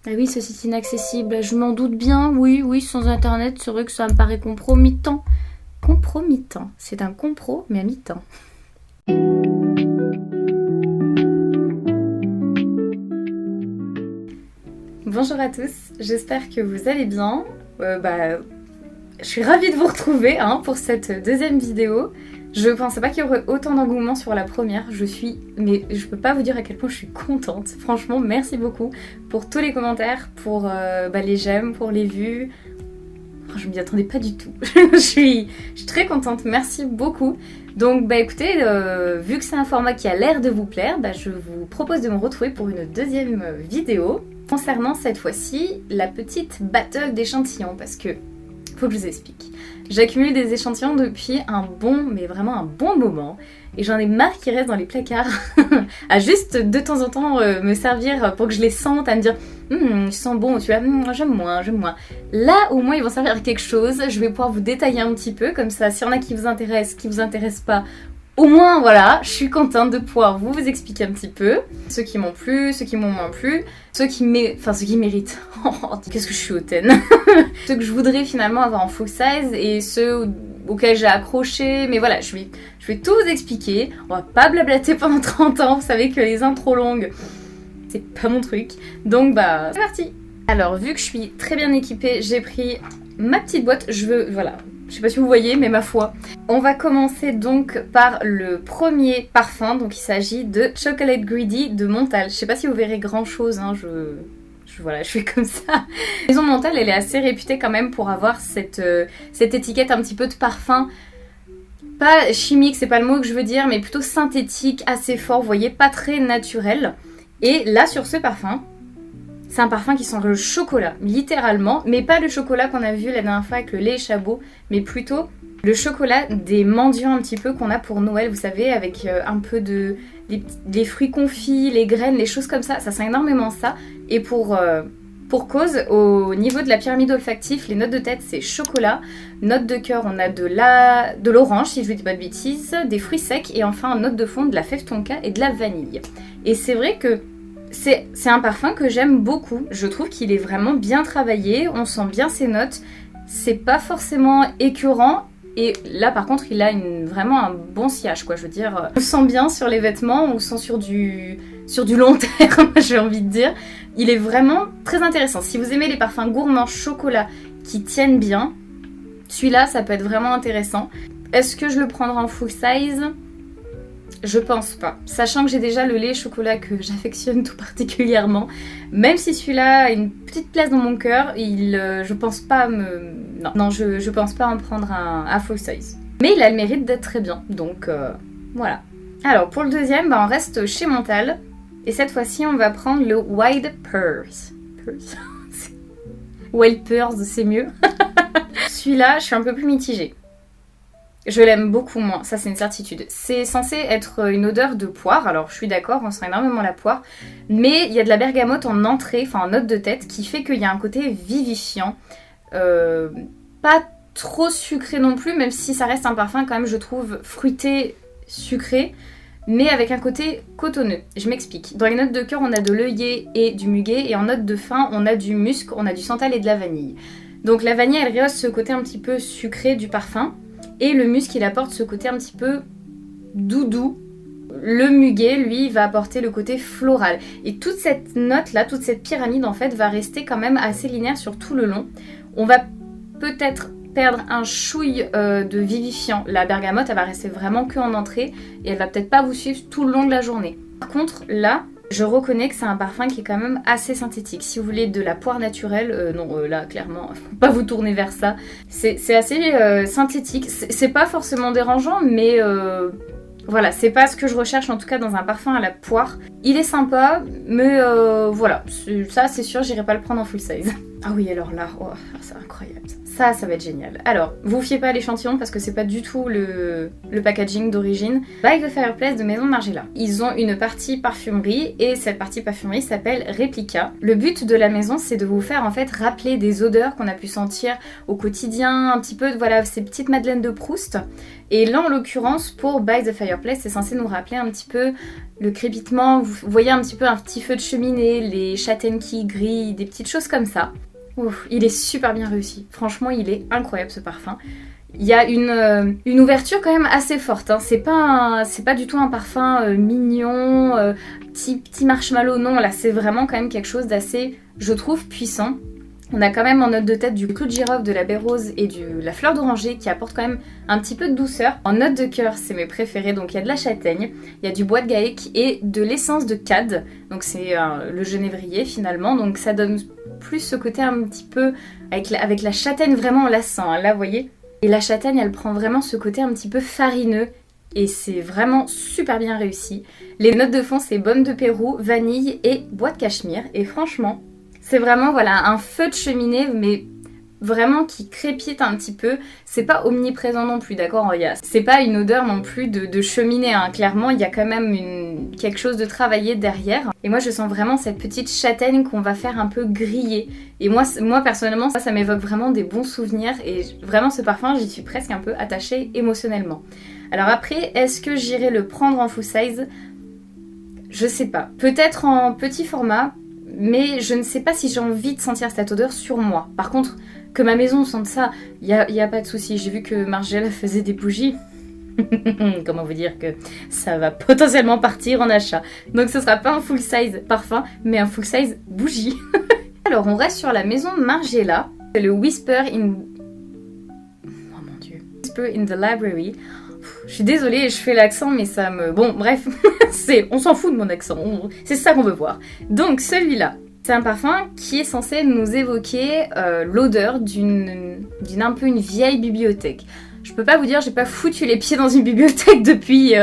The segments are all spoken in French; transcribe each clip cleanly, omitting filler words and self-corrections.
Ah oui, ce site inaccessible, je m'en doute bien, oui, sans internet, c'est vrai que ça me paraît compromettant. Compromettant, c'est un compro, mais à mi-temps. Bonjour à tous, j'espère que vous allez bien. Je suis ravie de vous retrouver pour cette deuxième vidéo. Je pensais pas qu'il y aurait autant d'engouement sur la première, mais je peux pas vous dire à quel point je suis contente. Franchement, merci beaucoup pour tous les commentaires, pour les j'aime, pour les vues. Je m'y attendais pas du tout. je suis très contente, merci beaucoup. Donc écoutez, vu que c'est un format qui a l'air de vous plaire, je vous propose de me retrouver pour une deuxième vidéo concernant cette fois-ci la petite battle d'échantillons, parce que faut que je vous explique. J'accumule des échantillons depuis vraiment un bon moment, et j'en ai marre qu'ils restent dans les placards à juste de temps en temps me servir pour que je les sente, à me dire je sens bon, tu vois, j'aime moins. Là au moins ils vont servir à quelque chose, je vais pouvoir vous détailler un petit peu, comme ça s'il y en a qui vous intéressent pas, au moins voilà, je suis contente de pouvoir vous expliquer un petit peu ceux qui m'ont plu, ceux qui m'ont moins plu, ceux qui méritent. Qu'est-ce que je suis hautaine. Ceux que je voudrais finalement avoir en full size et ceux auxquels j'ai accroché, mais voilà, je vais tout vous expliquer. On va pas blablater pendant 30 ans, vous savez que les intros longues, c'est pas mon truc. Donc c'est parti. Alors vu que je suis très bien équipée, j'ai pris ma petite boîte, je sais pas si vous voyez, mais ma foi. On va commencer donc par le premier parfum, donc il s'agit de Chocolate Greedy de Montal. Je sais pas si vous verrez grand chose, je suis comme ça. La maison Montal, elle est assez réputée quand même pour avoir cette étiquette un petit peu de parfum. Pas chimique, c'est pas le mot que je veux dire, mais plutôt synthétique, assez fort, vous voyez, pas très naturel. Et là, sur ce parfum, c'est un parfum qui sent le chocolat, littéralement, mais pas le chocolat qu'on a vu la dernière fois avec le lait échabeau, mais plutôt le chocolat des mendiants un petit peu qu'on a pour Noël, vous savez, avec un peu des fruits confits, les graines, les choses comme ça sent énormément ça. Et pour cause, au niveau de la pyramide olfactive, les notes de tête c'est chocolat, notes de cœur on a de l'orange si je ne dis pas de bêtises, des fruits secs et enfin en note de fond de la fève tonka et de la vanille. Et c'est vrai que c'est un parfum que j'aime beaucoup, je trouve qu'il est vraiment bien travaillé, on sent bien ses notes, c'est pas forcément écœurant et là par contre il a vraiment un bon sillage quoi, je veux dire, on sent bien sur les vêtements, on sent sur du long terme j'ai envie de dire, il est vraiment très intéressant. Si vous aimez les parfums gourmands chocolat qui tiennent bien, celui-là ça peut être vraiment intéressant. Est-ce que je le prendrai en full size ? Je pense pas, sachant que j'ai déjà le lait chocolat que j'affectionne tout particulièrement. Même si celui-là a une petite place dans mon cœur, je pense pas je pense pas en prendre un full size. Mais il a le mérite d'être très bien, donc voilà. Alors pour le deuxième, on reste chez Montal. Et cette fois-ci, on va prendre le Wild Pearls. Wild Pearls, c'est mieux. Celui-là, je suis un peu plus mitigée. Je l'aime beaucoup moins, ça c'est une certitude. C'est censé être une odeur de poire, alors je suis d'accord, on sent énormément la poire, mais il y a de la bergamote en entrée, en note de tête, qui fait qu'il y a un côté vivifiant. Pas trop sucré non plus, même si ça reste un parfum quand même, je trouve, fruité, sucré, mais avec un côté cotonneux. Je m'explique. Dans les notes de cœur, on a de l'œillet et du muguet, et en note de fin, on a du musc, on a du santal et de la vanille. Donc la vanille, elle rehausse ce côté un petit peu sucré du parfum, et le musc, il apporte ce côté un petit peu doudou. Le muguet, lui, va apporter le côté floral. Et toute cette note-là, toute cette pyramide, en fait, va rester quand même assez linéaire sur tout le long. On va peut-être perdre un chouille de vivifiant. La bergamote, elle va rester vraiment que en entrée et elle va peut-être pas vous suivre tout le long de la journée. Par contre, là, je reconnais que c'est un parfum qui est quand même assez synthétique. Si vous voulez de la poire naturelle, là, clairement, faut pas vous tourner vers ça. C'est assez synthétique. C'est pas forcément dérangeant, mais voilà, c'est pas ce que je recherche en tout cas dans un parfum à la poire. Il est sympa, mais voilà, ça c'est sûr, j'irai pas le prendre en full size. Ah oui, alors là, c'est incroyable. Ça va être génial. Alors, vous fiez pas à l'échantillon parce que c'est pas du tout le packaging d'origine. By the Fireplace de Maison Margiela. Ils ont une partie parfumerie et cette partie parfumerie s'appelle Replica. Le but de la maison, c'est de vous faire en fait rappeler des odeurs qu'on a pu sentir au quotidien, un petit peu, voilà, ces petites madeleines de Proust. Et là, en l'occurrence, pour By the Fireplace, c'est censé nous rappeler un petit peu le crépitement. Vous voyez un petit peu un petit feu de cheminée, les châtaignes qui grillent, des petites choses comme ça. Ouf, il est super bien réussi. Franchement, il est incroyable ce parfum. Il y a une ouverture quand même assez forte. Hein. C'est pas du tout un parfum mignon, petit marshmallow. Non, là, c'est vraiment quand même quelque chose d'assez, je trouve, puissant. On a quand même en note de tête du clou de girofle, de la baie rose et de la fleur d'oranger qui apporte quand même un petit peu de douceur. En note de cœur, c'est mes préférés. Donc il y a de la châtaigne, il y a du bois de gaïque et de l'essence de cad. Donc c'est le genévrier finalement. Donc ça donne plus ce côté un petit peu avec la châtaigne, vraiment on la sent, hein, là vous voyez. Et la châtaigne elle prend vraiment ce côté un petit peu farineux et c'est vraiment super bien réussi. Les notes de fond c'est baume de Pérou, vanille et bois de cachemire et franchement c'est vraiment voilà un feu de cheminée mais vraiment qui crépite un petit peu. C'est pas omniprésent non plus, d'accord. C'est pas une odeur non plus de cheminée, hein. Clairement il y a quand même quelque chose de travaillé derrière. Et moi je sens vraiment cette petite châtaigne qu'on va faire un peu griller. Et moi personnellement ça m'évoque vraiment des bons souvenirs. Et vraiment ce parfum j'y suis presque un peu attachée émotionnellement. Alors après, est-ce que j'irai le prendre en full size? Je sais pas. Peut-être en petit format, mais je ne sais pas si j'ai envie de sentir cette odeur sur moi. Par contre, que ma maison sente ça, y a pas de souci. J'ai vu que Margiela faisait des bougies. Comment vous dire que ça va potentiellement partir en achat. Donc ce sera pas un full size parfum, mais un full size bougie. Alors on reste sur la maison Margiela. C'est le Whisper in... Oh mon dieu. Whisper in the Library. Je suis désolée, je fais l'accent, mais ça me... Bon, bref, on s'en fout de mon accent, c'est ça qu'on veut voir. Donc, celui-là, c'est un parfum qui est censé nous évoquer l'odeur d'une un peu une vieille bibliothèque. Je peux pas vous dire, j'ai pas foutu les pieds dans une bibliothèque depuis...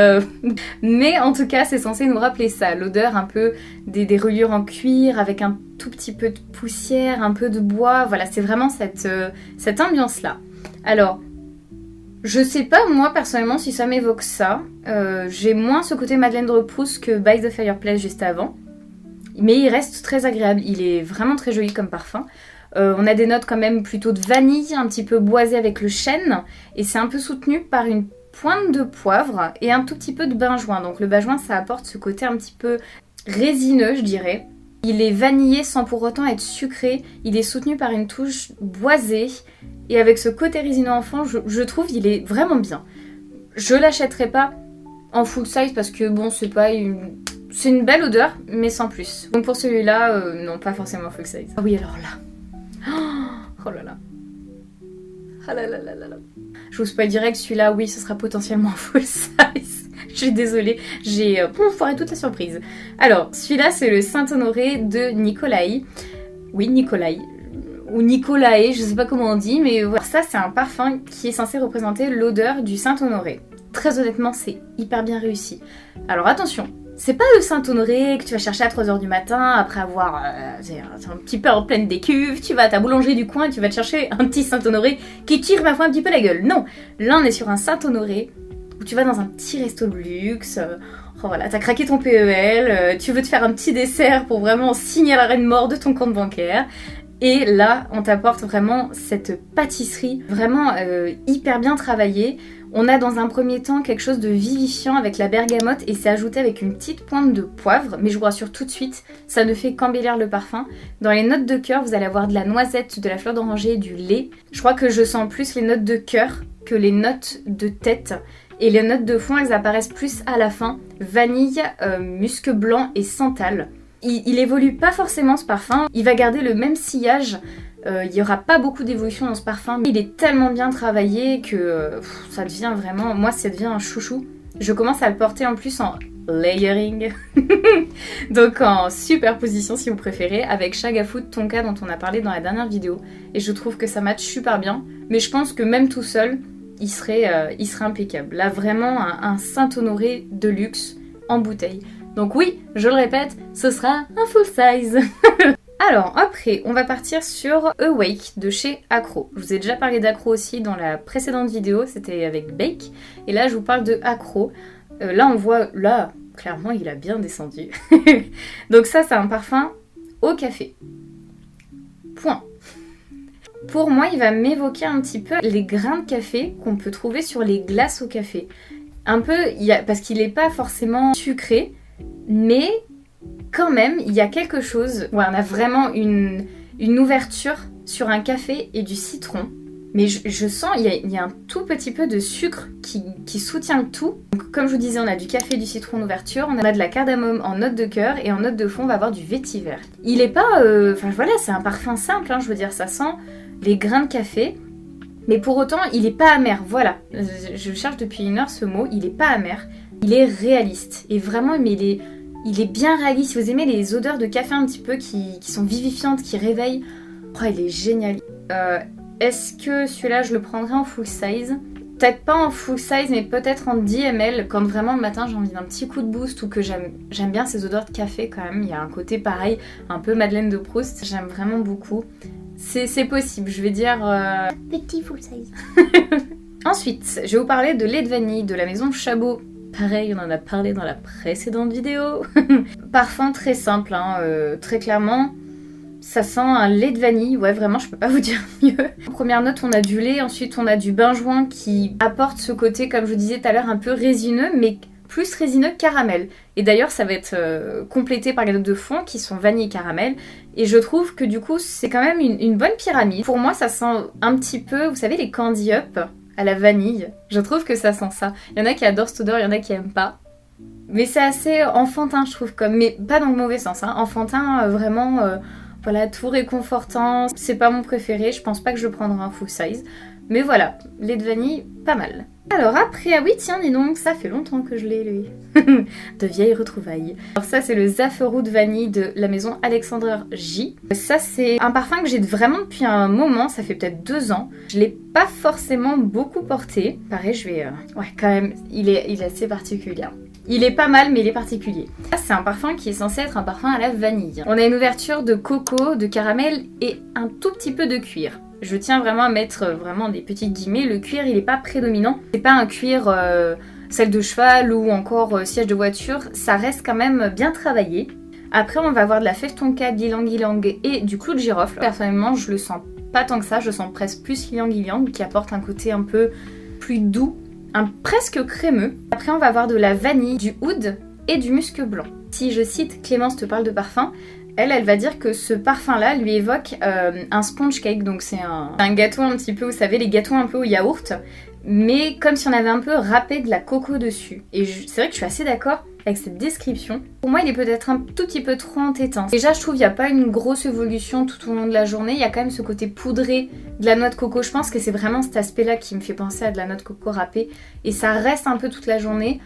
Mais en tout cas, c'est censé nous rappeler ça, l'odeur un peu des reliures en cuir, avec un tout petit peu de poussière, un peu de bois, voilà, c'est vraiment cette ambiance-là. Alors... je sais pas moi personnellement si ça m'évoque ça, j'ai moins ce côté Madeleine de Proust que By the Fireplace juste avant, mais il reste très agréable, il est vraiment très joli comme parfum. On a des notes quand même plutôt de vanille, un petit peu boisé avec le chêne, et c'est un peu soutenu par une pointe de poivre et un tout petit peu de benjoin, donc le benjoin ça apporte ce côté un petit peu résineux je dirais. Il est vanillé sans pour autant être sucré, il est soutenu par une touche boisée. Et avec ce côté résineux enfant, je trouve il est vraiment bien. Je l'achèterai pas en full size parce que bon, c'est une belle odeur, mais sans plus. Donc pour celui-là, non, pas forcément full size. Ah oui, alors là. Oh là là. Ah là là là là là. Je vous spoil direct, celui-là, oui, ce sera potentiellement full size. Je suis désolée, j'ai foiré toute la surprise. Alors, celui-là, c'est le Saint-Honoré de Nicolai. Oui, Nicolai. Ou Nicolae, je sais pas comment on dit, mais voilà. Ça c'est un parfum qui est censé représenter l'odeur du Saint-Honoré. Très honnêtement, c'est hyper bien réussi. Alors attention, c'est pas le Saint-Honoré que tu vas chercher à 3h du matin après avoir un petit peu en pleine décuve, tu vas à ta boulangerie du coin et tu vas te chercher un petit Saint-Honoré qui tire ma foi un petit peu la gueule. Non, là on est sur un Saint-Honoré où tu vas dans un petit resto de luxe, oh voilà, t'as craqué ton PEL, tu veux te faire un petit dessert pour vraiment signer l'arrêt de mort de ton compte bancaire. Et là, on t'apporte vraiment cette pâtisserie vraiment hyper bien travaillée. On a dans un premier temps quelque chose de vivifiant avec la bergamote et c'est ajouté avec une petite pointe de poivre. Mais je vous rassure tout de suite, ça ne fait qu'embellir le parfum. Dans les notes de cœur, vous allez avoir de la noisette, de la fleur d'oranger et du lait. Je crois que je sens plus les notes de cœur que les notes de tête. Et les notes de fond, elles apparaissent plus à la fin. Vanille, musc blanc et santal. Il évolue pas forcément ce parfum, il va garder le même sillage, il n'y aura pas beaucoup d'évolution dans ce parfum, mais il est tellement bien travaillé que ça devient vraiment, moi ça devient un chouchou. Je commence à le porter en plus en layering, donc en superposition si vous préférez, avec Shagafood Tonka dont on a parlé dans la dernière vidéo, et je trouve que ça match super bien, mais je pense que même tout seul, il serait impeccable. Là vraiment un Saint-Honoré de luxe en bouteille. Donc oui, je le répète, ce sera un full size. Alors, hop Après, on va partir sur Awake de chez Acro. Je vous ai déjà parlé d'Acro aussi dans la précédente vidéo, c'était avec Bake. Et là, je vous parle de Acro. Là, on voit, là, clairement, il a bien descendu. Donc ça, c'est un parfum au café. Point. Pour moi, il va m'évoquer un petit peu les grains de café qu'on peut trouver sur les glaces au café. Un peu, parce qu'il n'est pas forcément sucré, mais quand même, il y a quelque chose où on a vraiment une ouverture sur un café et du citron. Mais je sens, il y a un tout petit peu de sucre qui soutient tout. Donc, comme je vous disais, on a du café, du citron d'ouverture, on a de la cardamome en note de cœur et en note de fond, on va avoir du vétiver. Il est pas... Enfin voilà, c'est un parfum simple, hein, je veux dire, ça sent les grains de café. Mais pour autant, il est pas amer, voilà. Je cherche depuis une heure ce mot, il est pas amer. Il est réaliste. Et vraiment, mais il est bien réaliste. Si vous aimez les odeurs de café un petit peu qui sont vivifiantes, qui réveillent, oh, il est génial. Est-ce que celui-là, je le prendrais en full size? Peut-être pas en full size, mais peut-être en 10 ml, quand vraiment le matin j'ai envie d'un petit coup de boost ou que j'aime bien ces odeurs de café quand même. Il y a un côté pareil, un peu Madeleine de Proust, j'aime vraiment beaucoup. C'est possible, je vais dire... Petit full size. Ensuite, je vais vous parler de lait de vanille de la maison Chabot. Pareil, on en a parlé dans la précédente vidéo. Parfum très simple, hein, très clairement. Ça sent un lait de vanille, ouais vraiment je peux pas vous dire mieux. En première note on a du lait, ensuite on a du benjoin qui apporte ce côté comme je vous disais tout à l'heure un peu résineux mais plus résineux que caramel. Et d'ailleurs ça va être complété par les notes de fond qui sont vanille et caramel. Et je trouve que du coup c'est quand même une bonne pyramide. Pour moi ça sent un petit peu, vous savez les Candy Up à la vanille. Je trouve que ça sent ça. Il y en a qui adorent cette odeur, il y en a qui aiment pas. Mais c'est assez enfantin je trouve comme, mais pas dans le mauvais sens, hein. Enfantin vraiment... Voilà, tout réconfortant, c'est pas mon préféré, je pense pas que je le prendrai en full size. Mais voilà, lait de vanille, pas mal. Alors après, ah oui tiens, dis donc, ça fait longtemps que je l'ai lui. De vieilles retrouvailles. Alors ça c'est le Zafferoud vanille de la maison Alexander J. Ça c'est un parfum que j'ai vraiment depuis un moment, ça fait peut-être 2 ans. Je l'ai pas forcément beaucoup porté. Pareil, je vais... Ouais quand même, il est assez particulier. Il est pas mal mais il est particulier. Ça c'est un parfum qui est censé être un parfum à la vanille. On a une ouverture de coco, de caramel et un tout petit peu de cuir. Je tiens vraiment à mettre vraiment des petites guillemets. Le cuir il est pas prédominant. C'est pas un cuir selle de cheval ou encore siège de voiture. Ça reste quand même bien travaillé. Après on va avoir de la fève tonka, d'ylang ylang et du clou de girofle. Personnellement je le sens pas tant que ça. Je sens presque plus ylang ylang qui apporte un côté un peu plus doux. Presque crémeux. Après on va avoir de la vanille, du oud et du musc blanc. Si je cite Clémence te parle de parfum, elle va dire que ce parfum là lui évoque un sponge cake, donc c'est un gâteau un petit peu, vous savez les gâteaux un peu au yaourt, mais comme si on avait un peu râpé de la coco dessus. Et c'est vrai que je suis assez d'accord avec cette description. Pour moi il est peut-être un tout petit peu trop entêtant. Déjà je trouve qu'il n'y a pas une grosse évolution tout au long de la journée, il y a quand même ce côté poudré de la noix de coco. Je pense que c'est vraiment cet aspect là qui me fait penser à de la noix de coco râpée et ça reste un peu toute la journée.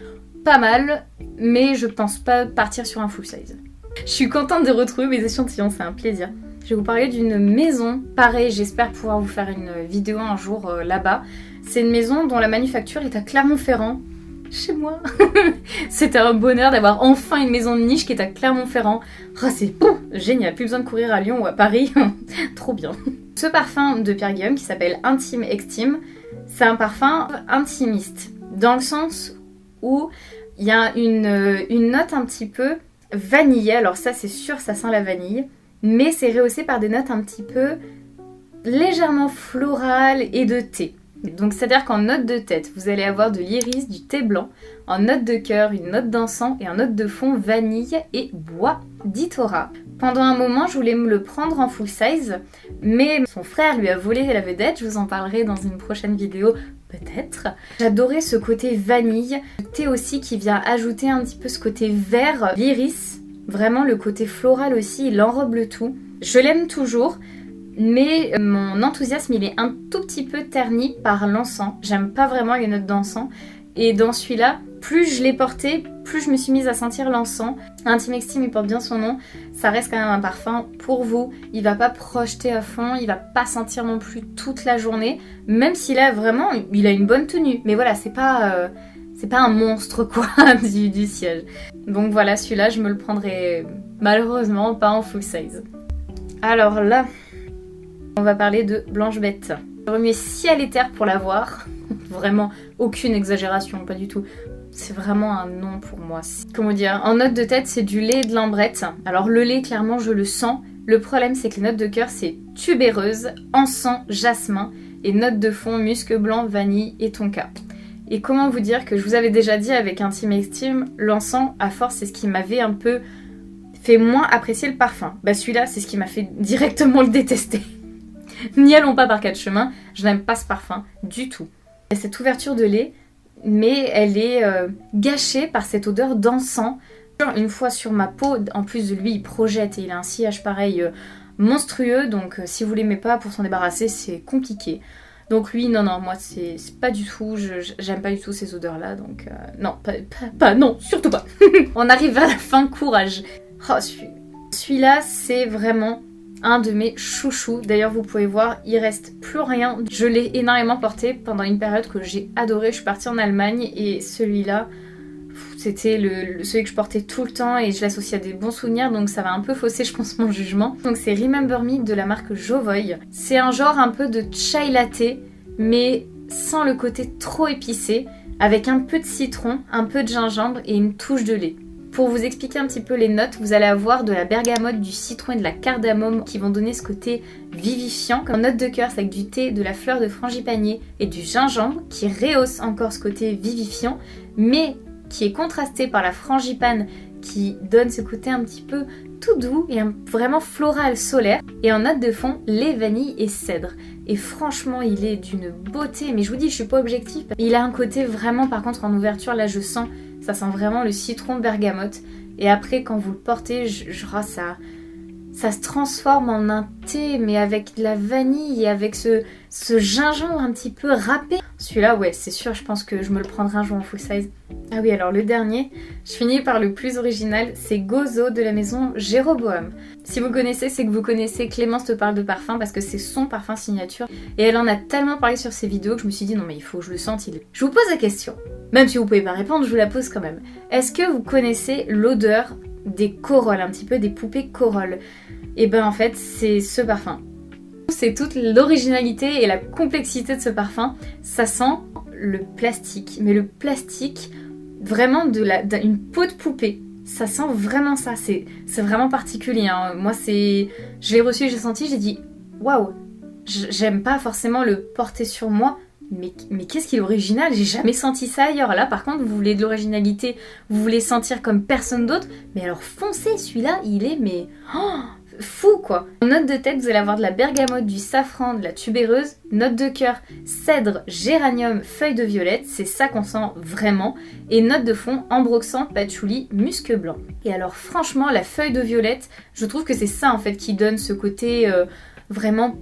Pas mal, mais je pense pas partir sur un full size. Je suis contente de retrouver mes échantillons, c'est un plaisir. Je vais vous parler d'une maison, pareil j'espère pouvoir vous faire une vidéo un jour là-bas. C'est une maison dont la manufacture est à Clermont-Ferrand. Chez moi. C'était un bonheur d'avoir enfin une maison de niche qui est à Clermont-Ferrand. Oh, c'est génial, plus besoin de courir à Lyon ou à Paris. Trop bien. Ce parfum de Pierre Guillaume qui s'appelle Intime Extime, c'est un parfum intimiste. Dans le sens où il y a une note un petit peu vanillée. Alors ça c'est sûr, ça sent la vanille. Mais c'est rehaussé par des notes un petit peu légèrement florales et de thé. Donc c'est-à-dire qu'en note de tête, vous allez avoir de l'iris, du thé blanc, en note de cœur, une note d'encens et en note de fond, vanille et bois d'Itora. Pendant un moment, je voulais me le prendre en full size, mais son frère lui a volé la vedette, je vous en parlerai dans une prochaine vidéo, peut-être. J'adorais ce côté vanille, le thé aussi qui vient ajouter un petit peu ce côté vert, l'iris, vraiment le côté floral aussi, il enrobe le tout. Je l'aime toujours. Mais mon enthousiasme il est un tout petit peu terni par l'encens. J'aime pas vraiment les notes d'encens. Et dans celui-là, plus je l'ai porté, plus je me suis mise à sentir l'encens. Intime Extime, il porte bien son nom. Ça reste quand même un parfum pour vous. Il va pas projeter à fond, il va pas sentir non plus toute la journée. Même s'il a vraiment, il a une bonne tenue. Mais voilà, c'est pas un monstre quoi du siège. Donc voilà, celui-là, je me le prendrai malheureusement pas en full size. Alors là, on va parler de Blanche Bête. Je remets ciel et terre pour la voir. Vraiment, aucune exagération, pas du tout. C'est vraiment un non pour moi. Comment dire, en note de tête, c'est du lait et de l'ambrette. Alors le lait, clairement, je le sens. Le problème, c'est que les notes de cœur, c'est tubéreuse, encens, jasmin. Et note de fond, musc blanc, vanille et tonka. Et comment vous dire que je vous avais déjà dit avec Intime Extreme, l'encens, à force, c'est ce qui m'avait un peu fait moins apprécier le parfum. Bah celui-là, c'est ce qui m'a fait directement le détester. N'y allons pas par quatre chemins, je n'aime pas ce parfum du tout. Il y a cette ouverture de lait, mais elle est gâchée par cette odeur d'encens. Une fois sur ma peau, en plus de lui, il projette et il a un sillage pareil monstrueux, donc si vous l'aimez pas, pour s'en débarrasser, c'est compliqué. Donc lui, non, moi c'est pas du tout, j'aime pas du tout ces odeurs-là, donc non, non, surtout pas. On arrive vers la fin, courage. Oh, celui-là, c'est vraiment un de mes chouchous. D'ailleurs, vous pouvez voir, il reste plus rien. Je l'ai énormément porté pendant une période que j'ai adoré. Je suis partie en Allemagne et celui-là, c'était celui que je portais tout le temps et je l'associe à des bons souvenirs, donc ça va un peu fausser, je pense, mon jugement. Donc c'est Remember Me de la marque Jovoy. C'est un genre un peu de chai latte, mais sans le côté trop épicé, avec un peu de citron, un peu de gingembre et une touche de lait. Pour vous expliquer un petit peu les notes, vous allez avoir de la bergamote, du citron et de la cardamome qui vont donner ce côté vivifiant. Comme note de cœur, c'est avec du thé, de la fleur de frangipanier et du gingembre qui rehausse encore ce côté vivifiant, mais qui est contrasté par la frangipane qui donne ce côté un petit peu tout doux et vraiment floral solaire. Et en note de fond, lait, vanille et cèdre. Et franchement, il est d'une beauté, mais je vous dis, je suis pas objective. Il a un côté vraiment, par contre, en ouverture, là je sens, ça sent vraiment le citron bergamote. Et après, quand vous le portez, ça se transforme en un thé, mais avec de la vanille et avec ce gingembre un petit peu râpé. Celui-là, ouais, c'est sûr, je pense que je me le prendrai un jour en full size. Ah oui, alors le dernier, je finis par le plus original, c'est Gozo de la maison Jéroboam. Si vous connaissez, c'est que vous connaissez Clémence te parle de parfum parce que c'est son parfum signature. Et elle en a tellement parlé sur ses vidéos que je me suis dit non mais il faut que je le sente. Je vous pose la question, même si vous pouvez pas répondre, je vous la pose quand même. Est-ce que vous connaissez l'odeur des corolles, un petit peu des poupées corolles? Et ben en fait, c'est ce parfum. C'est toute l'originalité et la complexité de ce parfum. Ça sent le plastique, mais le plastique vraiment d'une peau de poupée. Ça sent vraiment ça, c'est vraiment particulier. Hein. Moi, je l'ai reçu, j'ai senti, j'ai dit waouh, j'aime pas forcément le porter sur moi, mais qu'est-ce qu'il est original, j'ai jamais senti ça ailleurs. Là, par contre, vous voulez de l'originalité, vous voulez sentir comme personne d'autre, mais alors foncez, celui-là, il est fou quoi. En note de tête, vous allez avoir de la bergamote, du safran, de la tubéreuse. Note de cœur, cèdre, géranium, feuille de violette, c'est ça qu'on sent vraiment. Et note de fond, ambroxan, patchouli, musc blanc. Et alors franchement, la feuille de violette, je trouve que c'est ça en fait qui donne ce côté vraiment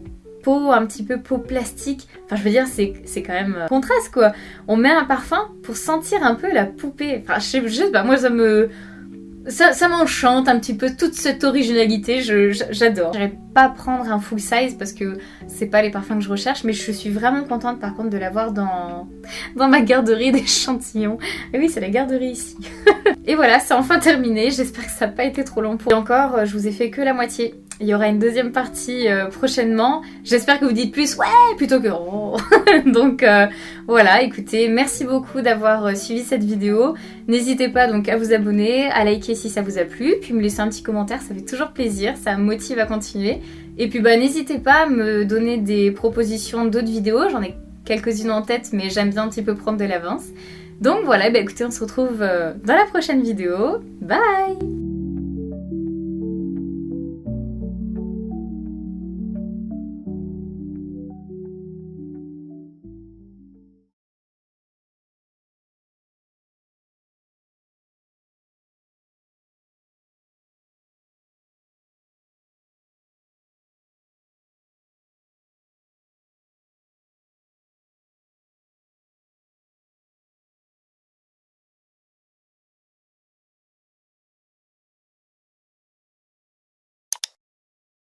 peau, un petit peu peau plastique. Enfin je veux dire, c'est quand même contraste quoi. On met un parfum pour sentir un peu la poupée. Enfin je sais pas, moi ça m'enchante un petit peu toute cette originalité, j'adore. Je n'irais pas prendre un full size parce que c'est pas les parfums que je recherche, mais je suis vraiment contente par contre de l'avoir dans ma garderie d'échantillons. Et oui, c'est la garderie ici. Et voilà, c'est enfin terminé, j'espère que ça n'a pas été trop long. Et encore, je vous ai fait que la moitié. Il y aura une deuxième partie prochainement. J'espère que vous dites plus ouais plutôt que oh. Donc voilà, écoutez, merci beaucoup d'avoir suivi cette vidéo. N'hésitez pas donc à vous abonner, à liker si ça vous a plu, puis me laisser un petit commentaire, ça fait toujours plaisir, ça me motive à continuer. Et puis n'hésitez pas à me donner des propositions d'autres vidéos, j'en ai quelques-unes en tête, mais j'aime bien un petit peu prendre de l'avance. Donc voilà, écoutez, on se retrouve dans la prochaine vidéo. Bye!